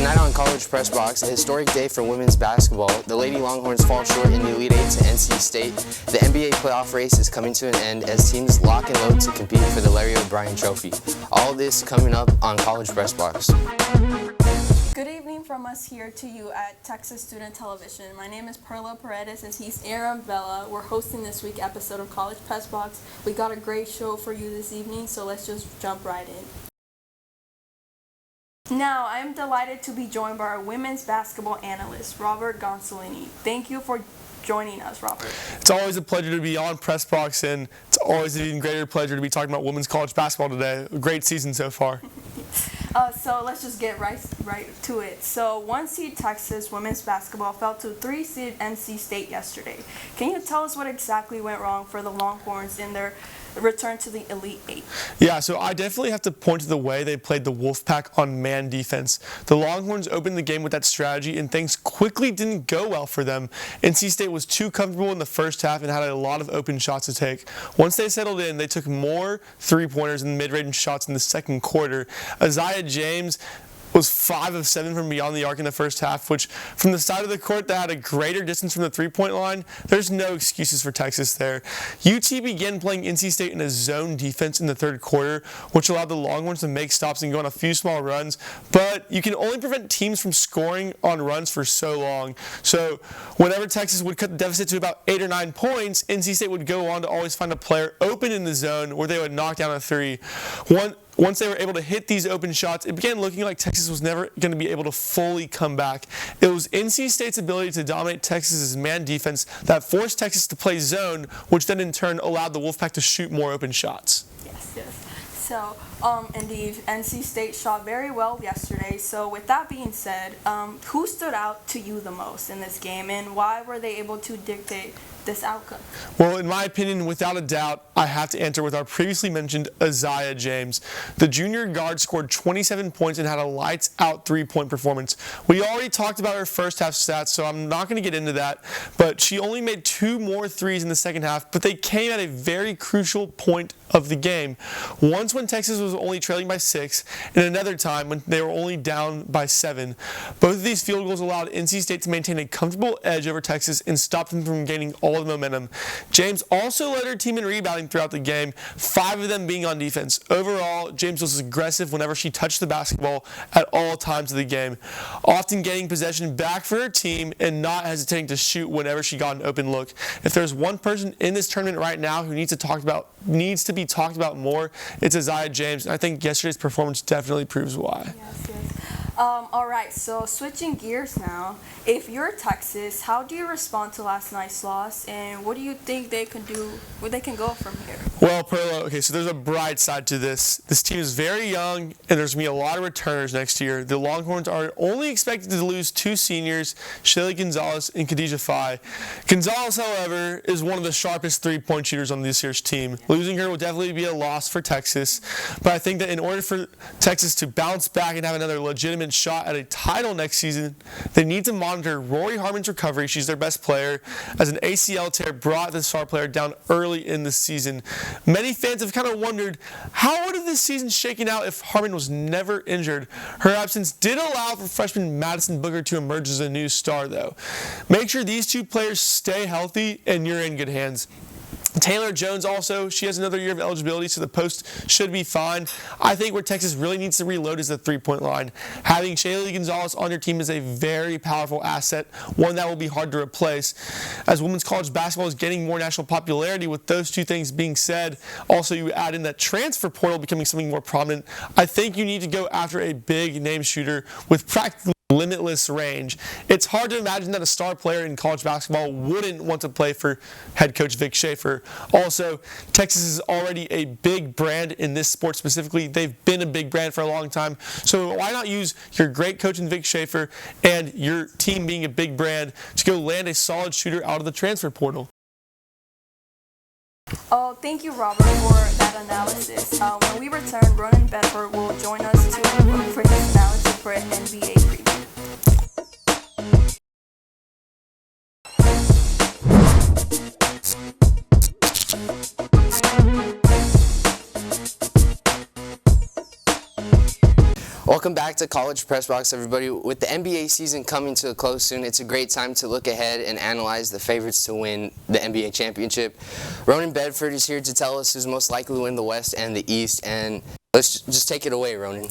Tonight on College Press Box, a historic day for women's basketball. The Lady Longhorns fall short in the Elite Eight to NC State. The NBA playoff race is coming to an end as teams lock and load to compete for the Larry O'Brien Trophy. All of this coming up on College Press Box. Good evening from us here to you at Texas Student Television. My name is Perla Paredes and he's Aram, Vela. We're hosting this week's episode of College Press Box. We got a great show for you this evening, so let's just jump right in. Now, I am delighted to be joined by our women's basketball analyst, Robert Gonsoulin. Thank you for joining us, Robert. It's always a pleasure to be on Press Box, and it's always an even greater pleasure to be talking about women's college basketball today. A great season so far. So let's just get right to it. So 1-seed Texas women's basketball fell to 3-seed NC State yesterday. Can you tell us what exactly went wrong for the Longhorns in their return to the Elite Eight? Yeah, so I definitely have to point to the way they played the Wolfpack on man defense. The Longhorns opened the game with that strategy, and things quickly didn't go well for them. NC State was too comfortable in the first half and had a lot of open shots to take. Once they settled in, they took more three-pointers and mid-range shots in the second quarter. Isaiah James was 5 of 7 from beyond the arc in the first half, which from the side of the court that had a greater distance from the three-point line, there's no excuses for Texas there. UT began playing NC State in a zone defense in the third quarter, which allowed the Longhorns to make stops and go on a few small runs, but you can only prevent teams from scoring on runs for so long. So whenever Texas would cut the deficit to about 8 or 9 points, NC State would go on to always find a player open in the zone where they would knock down a three. Once they were able to hit these open shots, it began looking like Texas was never going to be able to fully come back. It was NC State's ability to dominate Texas's man defense that forced Texas to play zone, which then in turn allowed the Wolfpack to shoot more open shots. Yes. So, indeed, NC State shot very well yesterday. So, with that being said, who stood out to you the most in this game, and why were they able to dictate this outcome? Well, in my opinion, without a doubt, I have to answer with our previously mentioned Isaiah James. The junior guard scored 27 points and had a lights-out three-point performance. We already talked about her first half stats, so I'm not going to get into that, but she only made 2 more threes in the second half, but they came at a very crucial point of the game. Once when Texas was only trailing by 6, and another time when they were only down by 7. Both of these field goals allowed NC State to maintain a comfortable edge over Texas and stop them from gaining all of the momentum. James also led her team in rebounding throughout the game, 5 of them being on defense. Overall, James was aggressive whenever she touched the basketball at all times of the game, often getting possession back for her team and not hesitating to shoot whenever she got an open look. If there's one person in this tournament right now who needs to be talked about more, it's Isaiah James. And I think yesterday's performance definitely proves why. Yes. All right, so switching gears now. If you're Texas, how do you respond to last night's loss, and what do you think they can do, where they can go from here? Well, Perla, okay, so there's a bright side to this. This team is very young, and there's going to be a lot of returners next year. The Longhorns are only expected to lose 2 seniors, Shaylee Gonzalez and Khadijah Fye. Gonzalez, however, is one of the sharpest three-point shooters on this year's team. Losing her will definitely be a loss for Texas, but I think that in order for Texas to bounce back and have another legitimate shot at a title next season, they need to monitor Rory Harmon's recovery. She's their best player, as an ACL tear brought the star player down early in the season. Many fans have kind of wondered, how would have this season shaken out if Harmon was never injured? Her absence did allow for freshman Madison Booker to emerge as a new star, though. Make sure these 2 players stay healthy, and you're in good hands. Taylor Jones also, she has another year of eligibility, so the post should be fine. I think where Texas really needs to reload is the three-point line. Having Shaylee Gonzalez on your team is a very powerful asset, one that will be hard to replace. As women's college basketball is getting more national popularity, with those 2 things being said, also you add in that transfer portal becoming something more prominent, I think you need to go after a big-name shooter with practically limitless range. It's hard to imagine that a star player in college basketball wouldn't want to play for head coach Vic Schaefer. Also, Texas is already a big brand in this sport specifically. They've been a big brand for a long time. So why not use your great coach in Vic Schaefer and your team being a big brand to go land a solid shooter out of the transfer portal? Oh, thank you, Robert, for that analysis. When we return, Ronan Benford will join us for his analysis for an NBA preview. Welcome back to College Press Box, everybody. With the NBA season coming to a close soon, it's a great time to look ahead and analyze the favorites to win the NBA championship. Ronan Benford is here to tell us who's most likely to win the West and the East, and let's just take it away, Ronan.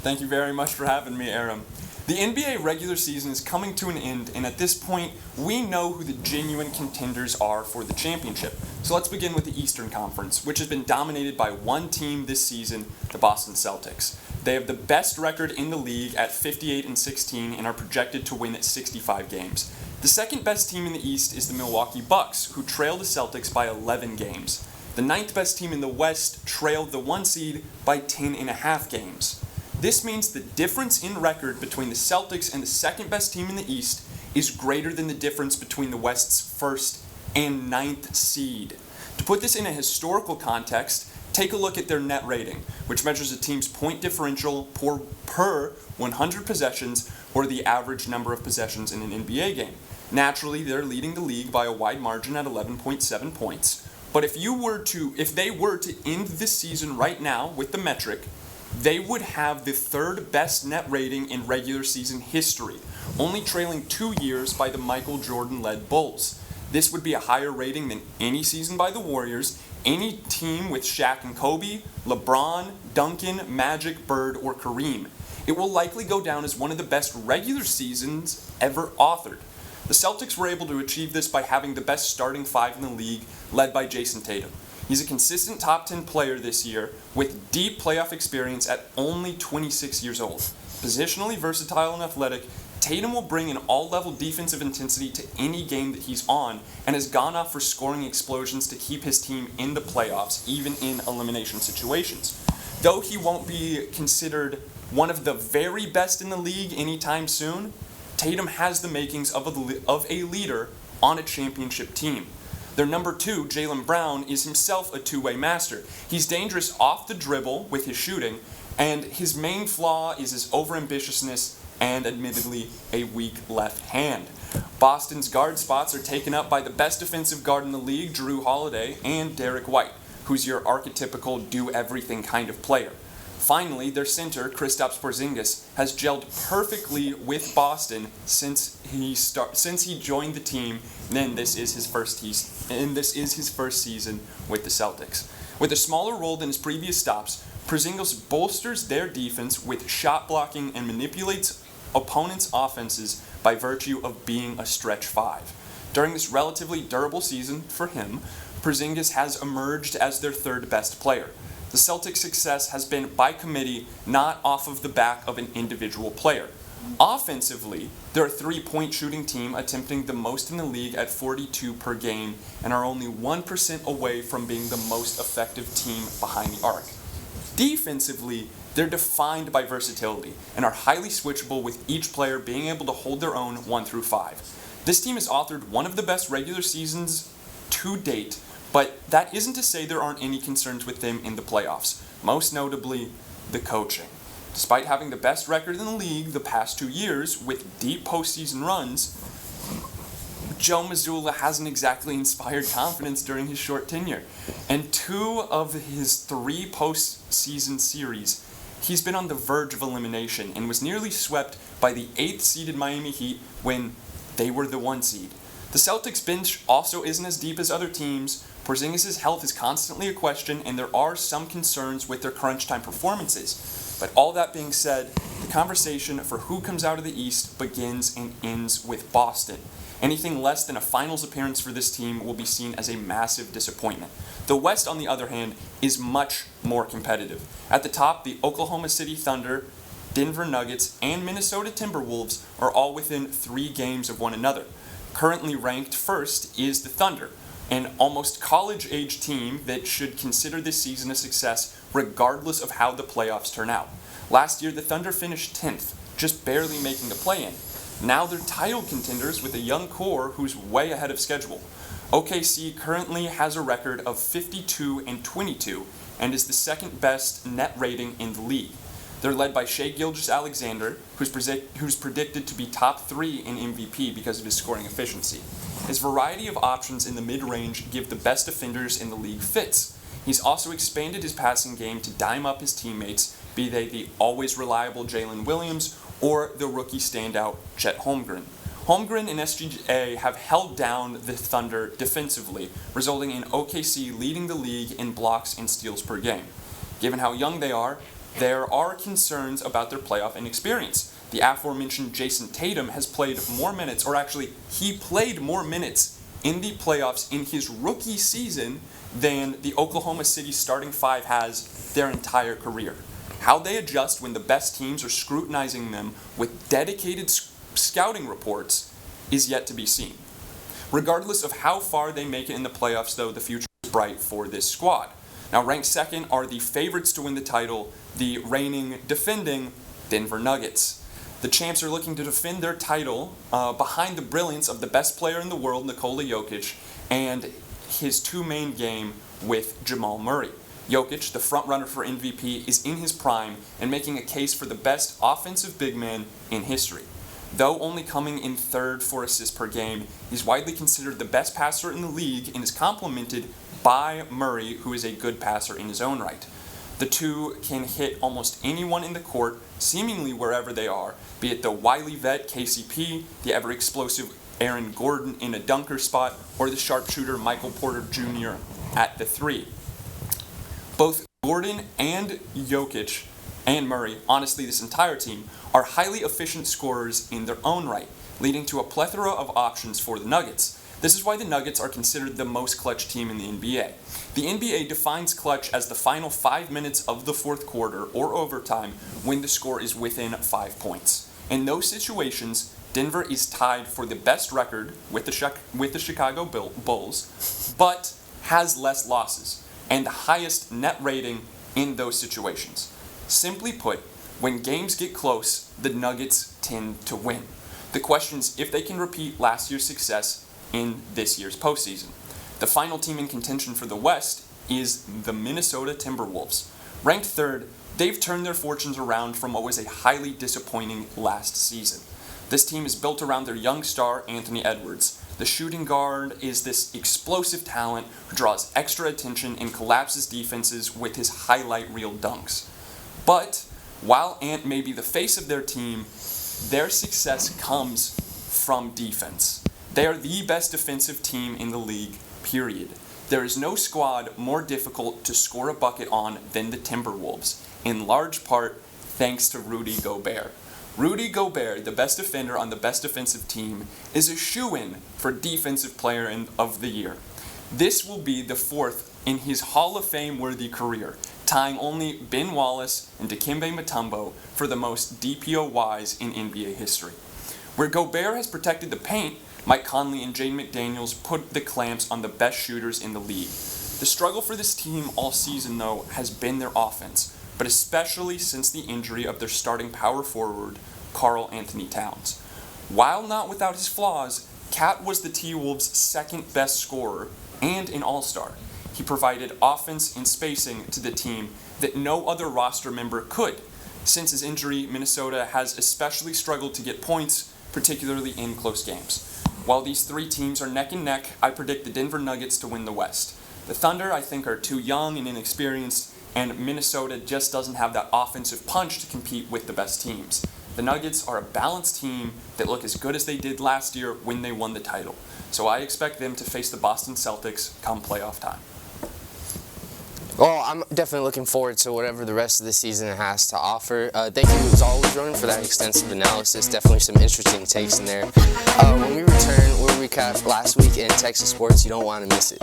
Thank you very much for having me, Aram. The NBA regular season is coming to an end, and at this point, we know who the genuine contenders are for the championship. So let's begin with the Eastern Conference, which has been dominated by one team this season, the Boston Celtics. They have the best record in the league at 58-16 and are projected to win at 65 games. The second best team in the East is the Milwaukee Bucks, who trail the Celtics by 11 games. The ninth best team in the West trailed the 1 seed by 10.5 games. This means the difference in record between the Celtics and the second best team in the East is greater than the difference between the West's first and ninth seed. To put this in a historical context, take a look at their net rating, which measures a team's point differential per 100 possessions, or the average number of possessions in an NBA game. Naturally, they're leading the league by a wide margin at 11.7 points. But if they were to end this season right now with the metric, they would have the third best net rating in regular season history, only trailing 2 years by the Michael Jordan-led Bulls. This would be a higher rating than any season by the Warriors, any team with Shaq and Kobe, LeBron, Duncan, Magic, Bird, or Kareem. It will likely go down as one of the best regular seasons ever authored. The Celtics were able to achieve this by having the best starting five in the league, led by Jason Tatum. He's a consistent top 10 player this year with deep playoff experience at only 26 years old. Positionally versatile and athletic, Tatum will bring an all-level defensive intensity to any game that he's on and has gone off for scoring explosions to keep his team in the playoffs, even in elimination situations. Though he won't be considered one of the very best in the league anytime soon, Tatum has the makings of a leader on a championship team. Their number 2, Jaylen Brown, is himself a two-way master. He's dangerous off the dribble with his shooting, and his main flaw is his overambitiousness and, admittedly, a weak left hand. Boston's guard spots are taken up by the best defensive guard in the league, Jrue Holiday, and Derek White, who's your archetypical do-everything kind of player. Finally, their center, Kristaps Porzingis, has gelled perfectly with Boston since he joined the team. And this is his first season with the Celtics. With a smaller role than his previous stops, Porzingis bolsters their defense with shot blocking and manipulates opponents' offenses by virtue of being a stretch five. During this relatively durable season for him, Porzingis has emerged as their third best player. The Celtics' success has been by committee, not off of the back of an individual player. Offensively, they're a three-point shooting team attempting the most in the league at 42 per game and are only 1% away from being the most effective team behind the arc. Defensively, they're defined by versatility and are highly switchable, with each player being able to hold their own 1 through 5. This team has authored one of the best regular seasons to date, but that isn't to say there aren't any concerns with them in the playoffs, most notably the coaching. Despite having the best record in the league the past 2 years with deep postseason runs, Joe Mazzulla hasn't exactly inspired confidence during his short tenure. And 2 of his 3 postseason series, he's been on the verge of elimination and was nearly swept by the 8th-seeded Miami Heat when they were the 1 seed. The Celtics bench also isn't as deep as other teams. Porzingis' health is constantly a question, and there are some concerns with their crunch time performances. But all that being said, the conversation for who comes out of the East begins and ends with Boston. Anything less than a finals appearance for this team will be seen as a massive disappointment. The West, on the other hand, is much more competitive. At the top, the Oklahoma City Thunder, Denver Nuggets, and Minnesota Timberwolves are all within 3 games of one another. Currently ranked first is the Thunder, an almost college-age team that should consider this season a success regardless of how the playoffs turn out. Last year, the Thunder finished 10th, just barely making the play-in. Now they're title contenders with a young core who's way ahead of schedule. OKC currently has a record of 52-22 and is the second best net rating in the league. They're led by Shai Gilgeous-Alexander, who's predicted to be top 3 in MVP because of his scoring efficiency. His variety of options in the mid-range give the best defenders in the league fits. He's also expanded his passing game to dime up his teammates, be they the always reliable Jalen Williams or the rookie standout Chet Holmgren. Holmgren and SGA have held down the Thunder defensively, resulting in OKC leading the league in blocks and steals per game. Given how young they are, there are concerns about their playoff inexperience. The aforementioned Jason Tatum has played more minutes, or actually, he played more minutes in the playoffs in his rookie season than the Oklahoma City starting five has their entire career. How they adjust when the best teams are scrutinizing them with dedicated scouting reports is yet to be seen. Regardless of how far they make it in the playoffs, though, the future is bright for this squad. Now, ranked second are the favorites to win the title, the reigning, defending Denver Nuggets. The champs are looking to defend their title behind the brilliance of the best player in the world, Nikola Jokic, and his two-main game with Jamal Murray. Jokic, the frontrunner for MVP, is in his prime and making a case for the best offensive big man in history. Though only coming in third for assists per game, he's widely considered the best passer in the league and is complemented by Murray, who is a good passer in his own right. The two can hit almost anyone in the court, seemingly wherever they are, be it the wily vet KCP, the ever-explosive Aaron Gordon in a dunker spot, or the sharpshooter Michael Porter Jr. at the three. Both Gordon and Jokic and Murray, honestly this entire team, are highly efficient scorers in their own right, leading to a plethora of options for the Nuggets. This is why the Nuggets are considered the most clutch team in the NBA. The NBA defines clutch as the final 5 minutes of the fourth quarter or overtime when the score is within 5 points. In those situations, Denver is tied for the best record with the Chicago Bulls, but has less losses and the highest net rating in those situations. Simply put, when games get close, the Nuggets tend to win. The question is if they can repeat last year's success in this year's postseason. The final team in contention for the West is the Minnesota Timberwolves. Ranked third, they've turned their fortunes around from what was a highly disappointing last season. This team is built around their young star, Anthony Edwards. The shooting guard is this explosive talent who draws extra attention and collapses defenses with his highlight reel dunks. But while Ant may be the face of their team, their success comes from defense. They are the best defensive team in the league, period. There is no squad more difficult to score a bucket on than the Timberwolves, in large part thanks to Rudy Gobert. Rudy Gobert, the best defender on the best defensive team, is a shoo-in for Defensive Player of the Year. This will be the fourth in his Hall of Fame-worthy career, tying only Ben Wallace and Dikembe Mutombo for the most DPOYs in NBA history. Where Gobert has protected the paint, Mike Conley and Jaden McDaniels put the clamps on the best shooters in the league. The struggle for this team all season, though, has been their offense, but especially since the injury of their starting power forward, Karl Anthony Towns. While not without his flaws, Cat was the T-Wolves' second best scorer and an all-star. He provided offense and spacing to the team that no other roster member could. Since his injury, Minnesota has especially struggled to get points, particularly in close games. While these three teams are neck and neck, I predict the Denver Nuggets to win the West. The Thunder, I think, are too young and inexperienced, and Minnesota just doesn't have that offensive punch to compete with the best teams. The Nuggets are a balanced team that look as good as they did last year when they won the title. So I expect them to face the Boston Celtics come playoff time. Well, I'm definitely looking forward to whatever the rest of the season has to offer. Thank you, as always, Ronan, for that extensive analysis. Definitely some interesting takes in there. When we return, we'll recap last week in Texas sports. You don't want to miss it.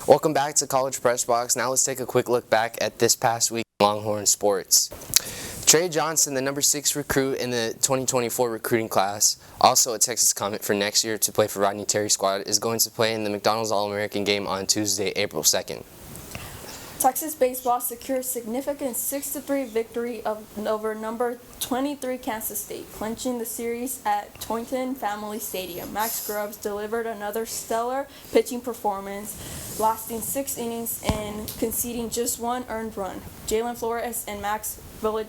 Welcome back to College Press Box. Now let's take a quick look back at this past week in Longhorn sports. Trey Johnson, the number 6 recruit in the 2024 recruiting class, also a Texas commit for next year to play for Rodney Terry's squad, is going to play in the McDonald's All-American game on Tuesday, April 2nd. Texas baseball secured significant 6-3 victory over number 23 Kansas State, clinching the series at Tointon Family Stadium. Max Grubbs delivered another stellar pitching performance, lasting 6 innings and conceding just 1 earned run. Jalen Flores and Max Vela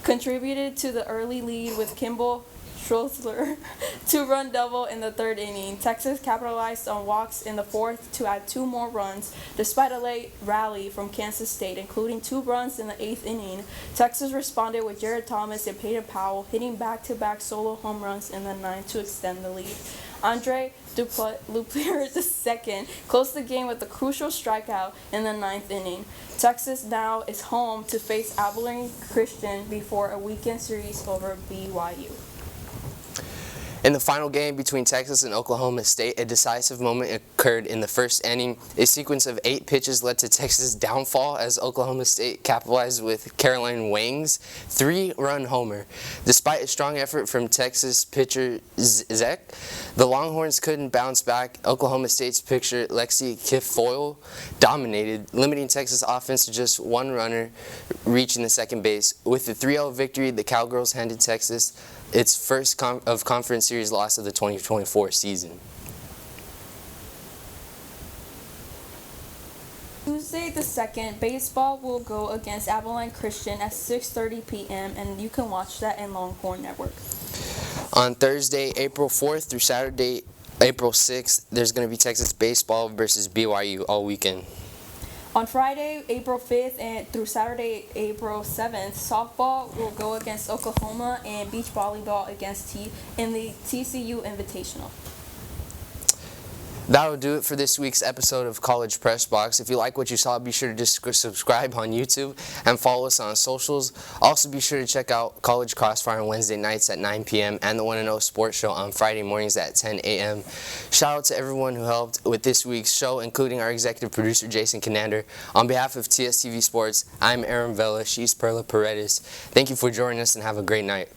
contributed to the early lead with Kimball Schroesler 2-run double in the 3rd inning. Texas capitalized on walks in the 4th to add 2 more runs, despite a late rally from Kansas State, including 2 runs in the 8th inning. Texas responded with Jared Thomas and Peyton Powell hitting back-to-back solo home runs in the 9th to extend the lead. Andre Duplier II closed the game with a crucial strikeout in the 9th inning. Texas now is home to face Abilene Christian before a weekend series over BYU. In the final game between Texas and Oklahoma State, a decisive moment occurred in the 1st inning. A sequence of 8 pitches led to Texas' downfall as Oklahoma State capitalized with Caroline Wang's 3-run homer. Despite a strong effort from Texas pitcher Zek, the Longhorns couldn't bounce back. Oklahoma State's pitcher Lexi Kifoyle dominated, limiting Texas' offense to just 1 runner reaching the second base. With the 3-0 victory, the Cowgirls handed Texas its first conference series loss of the 2024 season. Tuesday the 2nd, baseball will go against Abilene Christian at 6:30 p.m. and you can watch that in Longhorn Network. On Thursday, April 4th through Saturday, April 6th, there's going to be Texas baseball versus BYU all weekend. On Friday, April 5th and through Saturday, April 7th, softball will go against Oklahoma and beach volleyball against in the TCU Invitational. That'll do it for this week's episode of College Press Box. If you like what you saw, be sure to subscribe on YouTube and follow us on socials. Also, be sure to check out College Crossfire on Wednesday nights at 9 p.m. and the 1-0 Sports Show on Friday mornings at 10 a.m. Shout out to everyone who helped with this week's show, including our executive producer, Jason Conander. On behalf of TSTV Sports, I'm Aram Vela. She's Perla Paredes. Thank you for joining us and have a great night.